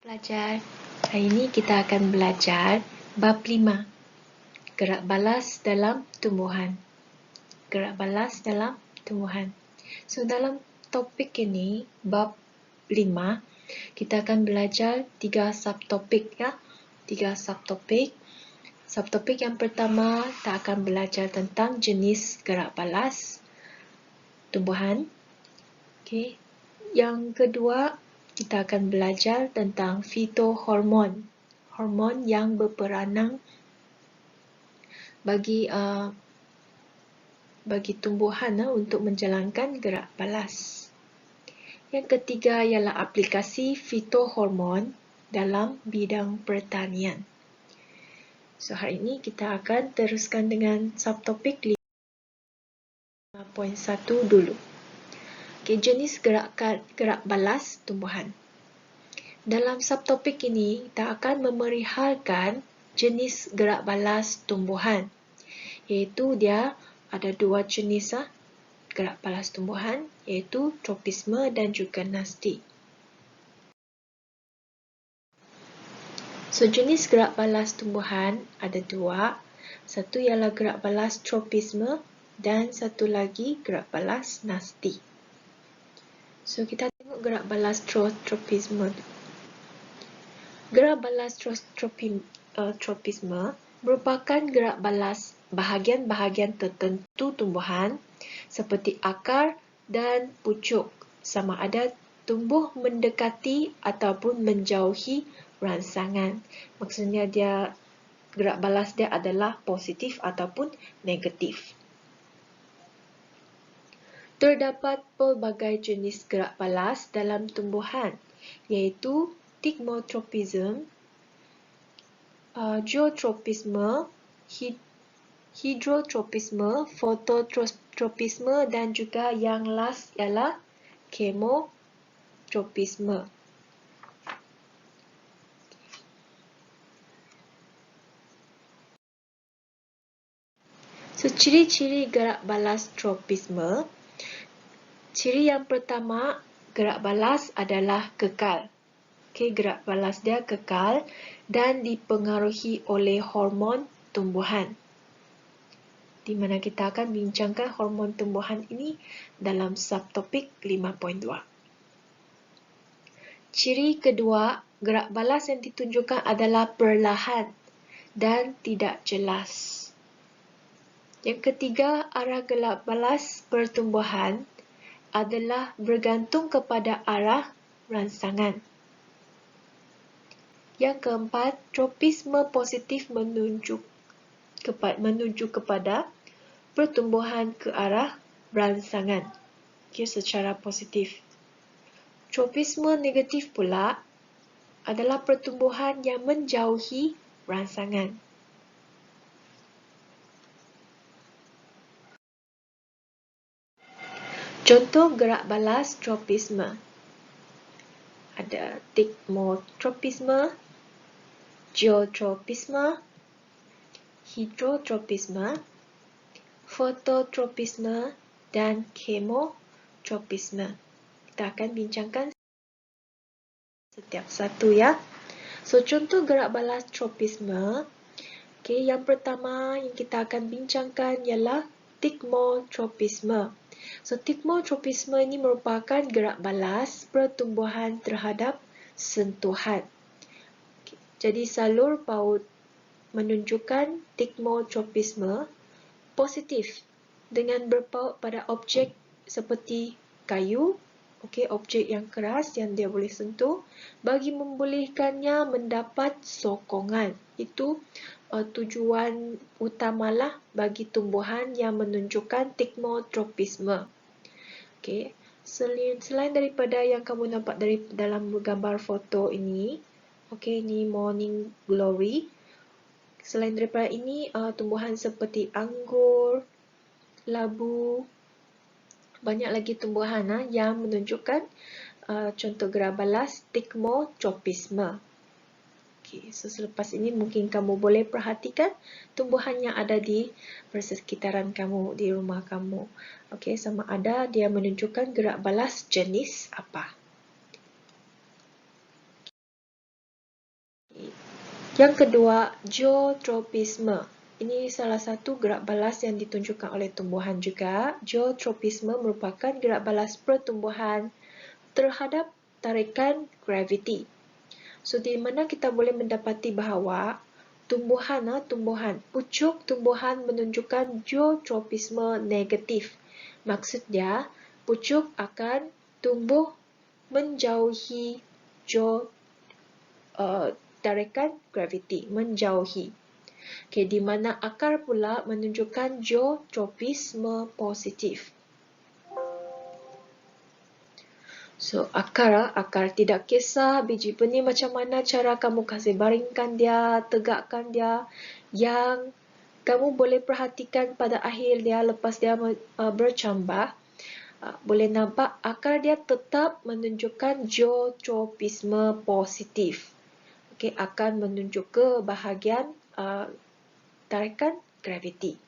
Pelajar, hari ini kita akan belajar bab 5, gerak balas dalam tumbuhan. Gerak balas dalam tumbuhan. So, dalam topik ini, bab 5, kita akan belajar 3 subtopik ya. 3 subtopik. Subtopik yang pertama, kita akan belajar tentang jenis gerak balas tumbuhan. Okey. Yang kedua, kita akan belajar tentang fitohormon, hormon yang berperanan bagi tumbuhan untuk menjalankan gerak balas. Yang ketiga ialah aplikasi fitohormon dalam bidang pertanian. So, hari ini kita akan teruskan dengan subtopik 5.1 dulu. Okay, jenis gerak balas tumbuhan. Dalam subtopik ini, kita akan memerihalkan jenis gerak balas tumbuhan. Iaitu dia ada 2 jenis gerak balas tumbuhan, iaitu tropisme dan juga nasti. So, jenis gerak balas tumbuhan ada 2. Satu ialah gerak balas tropisme dan satu lagi gerak balas nasti. So, kita tengok gerak balas tropisme. Gerak balas tropisme merupakan gerak balas bahagian-bahagian tertentu tumbuhan seperti akar dan pucuk, sama ada tumbuh mendekati ataupun menjauhi rangsangan. Maksudnya gerak balas dia adalah positif ataupun negatif. Terdapat pelbagai jenis gerak balas dalam tumbuhan, iaitu tigmotropism, geotropisme, hidrotropisme, fototropisme dan juga yang last ialah chemotropisme. So, ciri-ciri gerak balas tropisme. Ciri yang pertama, gerak balas adalah kekal. Okey, gerak balas dia kekal dan dipengaruhi oleh hormon tumbuhan. Di mana kita akan bincangkan hormon tumbuhan ini dalam subtopik 5.2. Ciri kedua, gerak balas yang ditunjukkan adalah perlahan dan tidak jelas. Yang ketiga, arah gerak balas pertumbuhan adalah bergantung kepada arah rangsangan. Yang keempat, tropisme positif menuju kepada pertumbuhan ke arah rangsangan. Okay, secara positif. Tropisme negatif pula adalah pertumbuhan yang menjauhi rangsangan. Contoh gerak balas tropisme. Ada tigmotropisme, geotropisme, hidrotropisme, fototropisme dan chemotropisme. Kita akan bincangkan setiap satu ya. So, contoh gerak balas tropisme. Okay, yang pertama yang kita akan bincangkan ialah tigmotropisme. So, tigmotropisme ini merupakan gerak balas pertumbuhan terhadap sentuhan. Okay, jadi, salur PAUD menunjukkan tigmotropisme positif dengan berpaut pada objek seperti kayu, objek yang keras yang dia boleh sentuh, bagi membolehkannya mendapat sokongan. Itu tujuan utamalah bagi tumbuhan yang menunjukkan tigmotropisme. Selain daripada yang kamu nampak dalam gambar foto ini, ini morning glory. Selain daripada ini, tumbuhan seperti anggur, labu, banyak lagi tumbuhan yang menunjukkan contoh gerak balas tigmotropisme. So, selepas ini mungkin kamu boleh perhatikan tumbuhan yang ada di persekitaran kamu, di rumah kamu. Sama ada dia menunjukkan gerak balas jenis apa. Yang kedua, geotropisme. Ini salah satu gerak balas yang ditunjukkan oleh tumbuhan juga. Geotropisme merupakan gerak balas pertumbuhan terhadap tarikan graviti. So, di mana kita boleh mendapati bahawa tumbuhan, pucuk tumbuhan menunjukkan geotropisme negatif. Maksudnya, pucuk akan tumbuh menjauhi tarikan graviti, menjauhi. Okay, di mana akar pula menunjukkan geotropisme positif. So, akar tidak kisah biji benih macam mana cara kamu kasih baringkan dia, tegakkan dia. Yang kamu boleh perhatikan pada akhir dia lepas dia bercambah, boleh nampak akar dia tetap menunjukkan geotropisme positif. Okay, akan menunjuk ke bahagian tarikan graviti.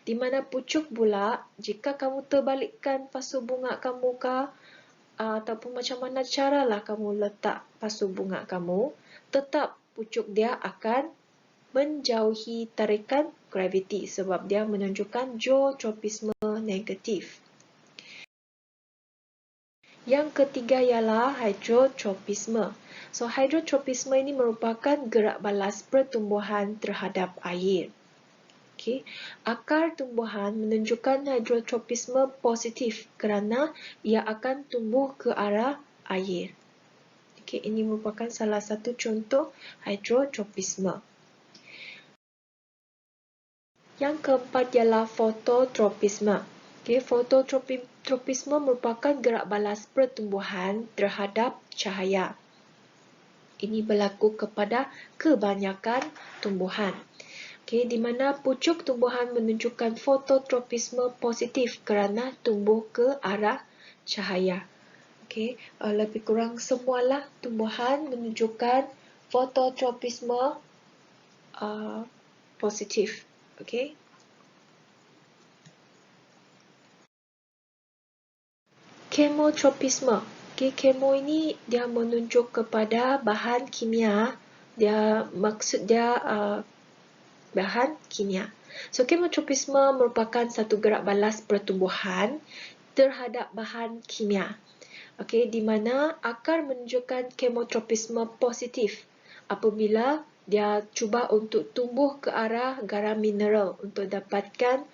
Di mana pucuk pula, jika kamu terbalikkan pasu bunga kamu ataupun macam mana caralah kamu letak pasu bunga kamu, tetap pucuk dia akan menjauhi tarikan graviti sebab dia menunjukkan geotropisme negatif. Yang ketiga ialah hydrotropisme. So, hydrotropisme ini merupakan gerak balas pertumbuhan terhadap air. Okay. Akar tumbuhan menunjukkan hydrotropisme positif kerana ia akan tumbuh ke arah air. Okay. Ini merupakan salah satu contoh hydrotropisme. Yang keempat ialah fototropisme. Okay. Fototropisme merupakan gerak balas pertumbuhan terhadap cahaya. Ini berlaku kepada kebanyakan tumbuhan. Okay, di mana pucuk tumbuhan menunjukkan fototropisme positif kerana tumbuh ke arah cahaya. Okay, lebih kurang semualah tumbuhan menunjukkan fototropisme positif. Okay. Kemotropisme. Okay, kemo ini dia menunjuk kepada bahan kimia. Maksud dia bahan kimia. So, kemotropisme merupakan satu gerak balas pertumbuhan terhadap bahan kimia. Okay, di mana akar menunjukkan kemotropisme positif apabila dia cuba untuk tumbuh ke arah garam mineral untuk dapatkan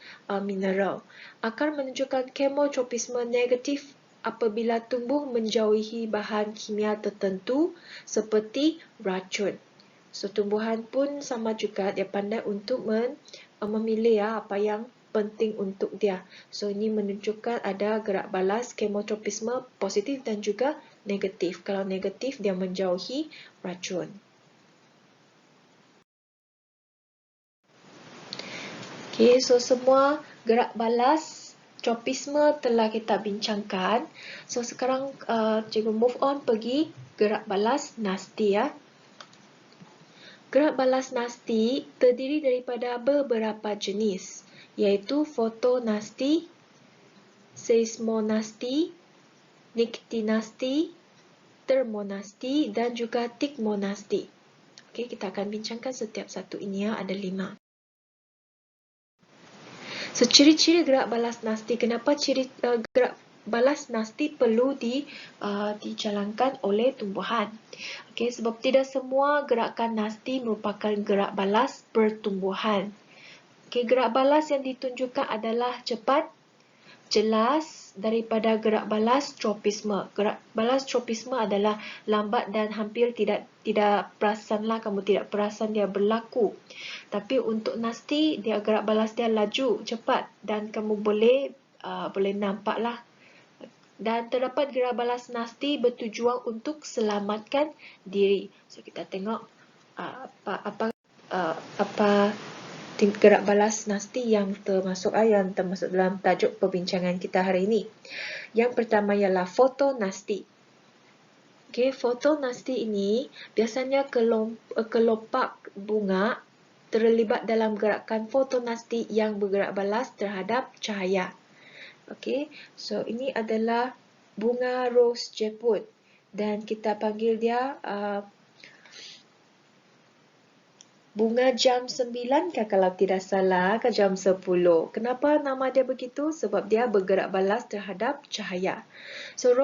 mineral. Akar menunjukkan kemotropisme negatif apabila tumbuh menjauhi bahan kimia tertentu seperti racun. So, tumbuhan pun sama juga, dia pandai untuk memilih apa yang penting untuk dia. So, ini menunjukkan ada gerak balas kemotropisme positif dan juga negatif. Kalau negatif, dia menjauhi racun. Okay, so semua gerak balas tropisme telah kita bincangkan. So, sekarang cikgu move on pergi gerak balas nasti ya. Gerak balas nasti terdiri daripada beberapa jenis, iaitu fotonasti, seismonasti, niktinasti, termonasti dan juga tikmonasti. Okey, kita akan bincangkan setiap satu ini ya, ada 5. So, ciri-ciri gerak balas nasti. Kenapa gerak balas nasti perlu dijalankan oleh tumbuhan? Okay, sebab tidak semua gerakan nasti merupakan gerak balas pertumbuhan. Okay, gerak balas yang ditunjukkan adalah cepat, jelas daripada gerak balas tropisme. Gerak balas tropisme adalah lambat dan hampir tidak perasanlah, kamu tidak perasan dia berlaku. Tapi untuk nasti, dia gerak balas dia laju, cepat dan kamu boleh nampaklah. Dan terdapat gerak balas nasti bertujuan untuk selamatkan diri. So, kita tengok apa gerak balas nasti yang termasuk dalam tajuk perbincangan kita hari ini. Yang pertama ialah fotonasti. Okay, fotonasti ini biasanya kelopak bunga terlibat dalam gerakan fotonasti yang bergerak balas terhadap cahaya. Okay, so ini adalah bunga rose Jepun dan kita panggil dia bunga jam 9 kan kalau tidak salah, ke jam 10. Kenapa nama dia begitu? Sebab dia bergerak balas terhadap cahaya. So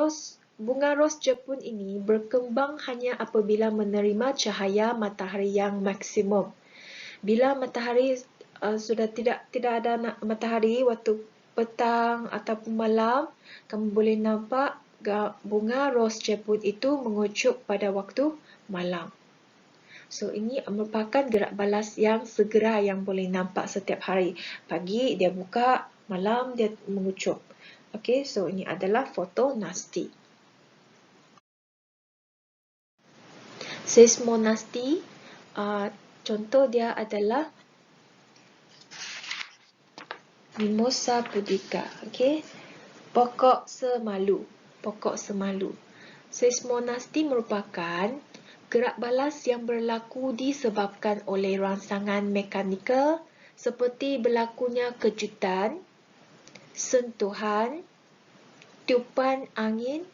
bunga ros Jepun ini berkembang hanya apabila menerima cahaya matahari yang maksimum. Bila matahari sudah tidak ada matahari waktu petang ataupun malam, kamu boleh nampak bunga ros Jepun itu mengucup pada waktu malam. So, ini merupakan gerak balas yang segera yang boleh nampak setiap hari. Pagi dia buka, malam dia mengucup. Okey, so ini adalah fotonasti. Seismonasti, contoh dia adalah Mimosa pudica. Okey, pokok semalu. Pokok semalu. Seismonasti merupakan gerak balas yang berlaku disebabkan oleh rangsangan mekanikal seperti berlakunya kejutan, sentuhan, tiupan angin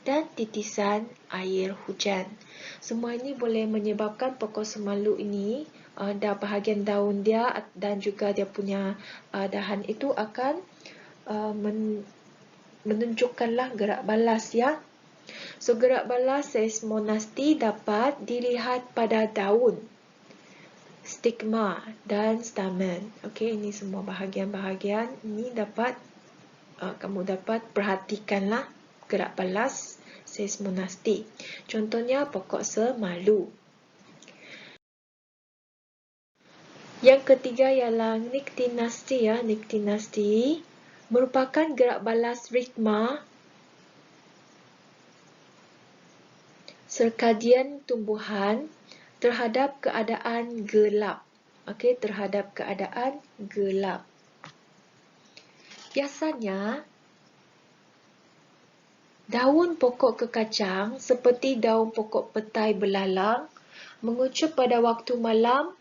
dan titisan air hujan. Semua ini boleh menyebabkan pokok semalu ini bahagian daun dia dan juga dia punya dahan itu akan menunjukkanlah gerak balas ya. So, gerak balas seismonasti dapat dilihat pada daun, stigma dan stamen. Okey, ini semua bahagian-bahagian ini dapat kamu dapat perhatikanlah gerak balas seismonasti. Contohnya pokok semalu. Yang ketiga ialah Nyctinasti ya. Nyctinasti merupakan gerak balas ritma sirkadian tumbuhan terhadap keadaan gelap. Okey, terhadap keadaan gelap. Biasanya daun pokok kekacang seperti daun pokok petai belalang mengucup pada waktu malam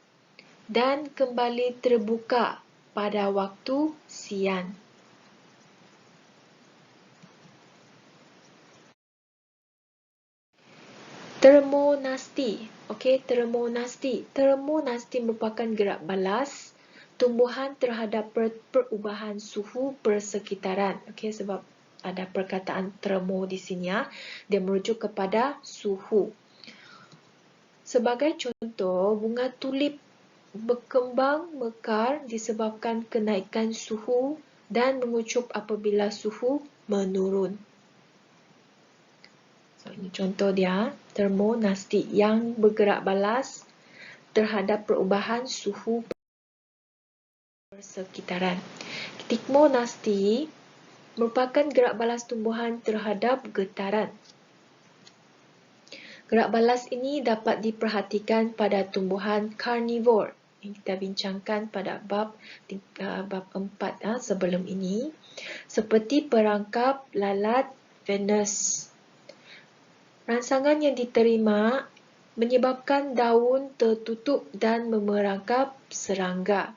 dan kembali terbuka pada waktu siang. Termonasti. Okey, termonasti. Termonasti merupakan gerak balas tumbuhan terhadap perubahan suhu persekitaran. Okey, sebab ada perkataan termo di sini ya. Dia merujuk kepada suhu. Sebagai contoh, bunga tulip berkembang mekar disebabkan kenaikan suhu dan mengucup apabila suhu menurun. So, ini contoh dia, termonasti yang bergerak balas terhadap perubahan suhu persekitaran. Tikmonasti merupakan gerak balas tumbuhan terhadap getaran. Gerak balas ini dapat diperhatikan pada tumbuhan karnivor. Yang kita bincangkan pada bab 4 sebelum ini. Seperti perangkap lalat Venus. Rangsangan yang diterima menyebabkan daun tertutup dan memerangkap serangga.